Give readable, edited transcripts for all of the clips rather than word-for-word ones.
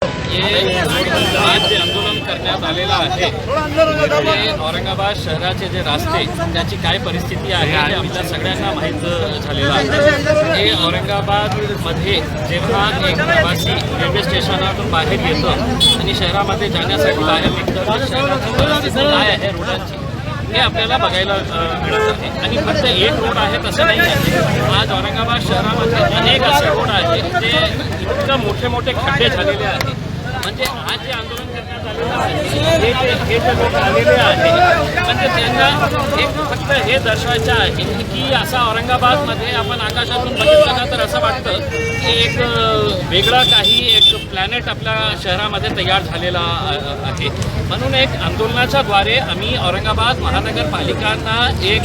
आज जे आंदोलन करण्यात आलेलं आहे ते औरंगाबाद शहराचे जे रस्ते त्याची काय परिस्थिती आहे हे आपल्या सगळ्यांना माहीत झालेलं आहे। हे औरंगाबादमध्ये जेव्हा एक प्रवासी रेल्वे स्टेशनातून बाहेर येतो आणि शहरामध्ये जाण्यासाठी बाहेर निघतं तर शहराची परिस्थिती काय आहे रोडांची हे आपल्याला बघायला मिळत आहे। आणि फक्त एक रोड आहे तसं नाही आहे, आज औरंगाबाद शहरामध्ये अनेक असे रोड आहेत जे इतकं मोठे मोठे खड्डे झालेले आहेत। म्हणजे आज जे आंदोलन करण्यात आलेलं आहे हे जे लोक आलेले आहेत म्हणजे त्यांना फक्त हे दर्शवायचं आहे की असा औरंगाबादमध्ये आपण आकाशातून बघितलं ना तर असं वाटतं की एक वेगळा काही एक प्लॅनेट आपल्या शहरामध्ये तयार झालेला आहे। म्हणून एक आंदोलनाच्या द्वारे आम्ही औरंगाबाद महानगरपालिकांना एक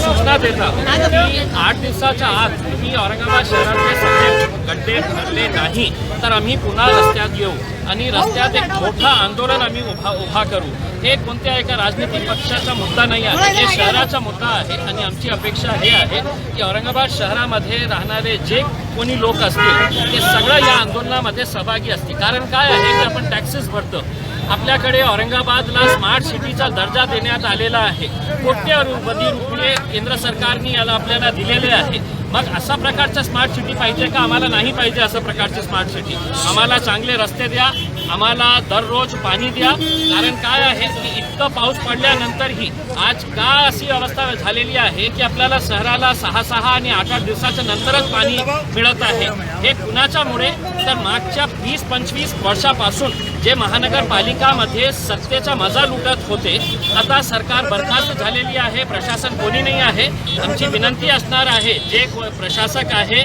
सूचना देता की 8 दिवसाच्या आत तुम्ही औरंगाबाद शहरातले सगळे गड्डे भरले नाही तर आम्ही पुन्हा रस्त्यात येऊ आणि रस्त्यात एक मोठा आंदोलन आम्ही उभा करू। हे कोणत्या एका राजनीतिक पक्षाचा मुद्दा नाही आहे, हे शहराचा मुद्दा आहे। आणि आमची अपेक्षा हे आहे की औरंगाबाद शहरामध्ये राहणारे जे कोणी लोक असतील ते सगळं या आंदोलनामध्ये सहभागी असतील। कारण काय आहे की आपण टॅक्सेस भरतो, आपल्याकडे औरंगाबादला स्मार्ट सिटीचा दर्जा देण्यात आलेला आहे, कोट्यवधी रुपये केंद्र सरकारने याला आपल्याला दिलेले आहे। मग अशा प्रकारचं स्मार्ट सिटी पाहिजे का? आम्हाला नाही पाहिजे असं प्रकारची स्मार्ट सिटी। आम्हाला चांगले रस्ते द्या, आम्हाला दररोज पाणी द्या। कारण काय आहे की इतकं पाऊस पडल्यानंतरही आज का अशी अवस्था झालेली आहे की आपल्याला शहराला 6 आणि 8 दिवसाच्या नंतरच पाणी मिळत आहे। हे कुणाच्यामुळे तर मागच्या 20-25 वर्षापासून जे महानगरपालिकामध्ये सत्तेचा मजा लुटत होते, आता सरकार बरखास्त झालेली आहे, प्रशासन कोणी नाही आहे। आमची विनंती असणार आहे जे प्रशासक आहे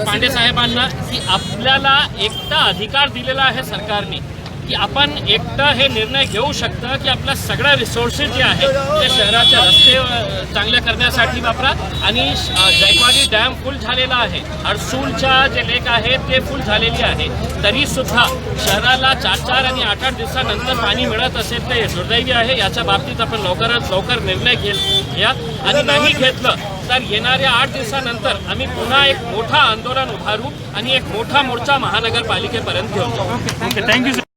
पांडे साहेबांना की आपल्याला एकटा अधिकार दिलेला आहे सरकारने की आपण एकटं हे निर्णय घेऊ शकतं की आपला सगळ्या रिसोर्सेस जे आहे ते शहराचे रस्ते चांगल्या करण्यासाठी वापरा। आणि जायकवाडी डॅम फुल झालेला आहे, हर्सूलच्या जे लेक आहे ते फुल झालेली आहे, तरीसुद्धा शहराला 4 आणि 8 दिवसानंतर पाणी मिळत असेल ते दुर्दैवी आहे। याच्या बाबतीत आपण लवकरात लवकर निर्णय घ्या आणि नाही घेतलं तर येणाऱ्या 8 दिवसानंतर आम्ही पुन्हा एक मोठा आंदोलन उभारू आणि एक मोठा मोर्चा महानगरपालिकेपर्यंत घेऊन जाऊ। Okay, thank you sir.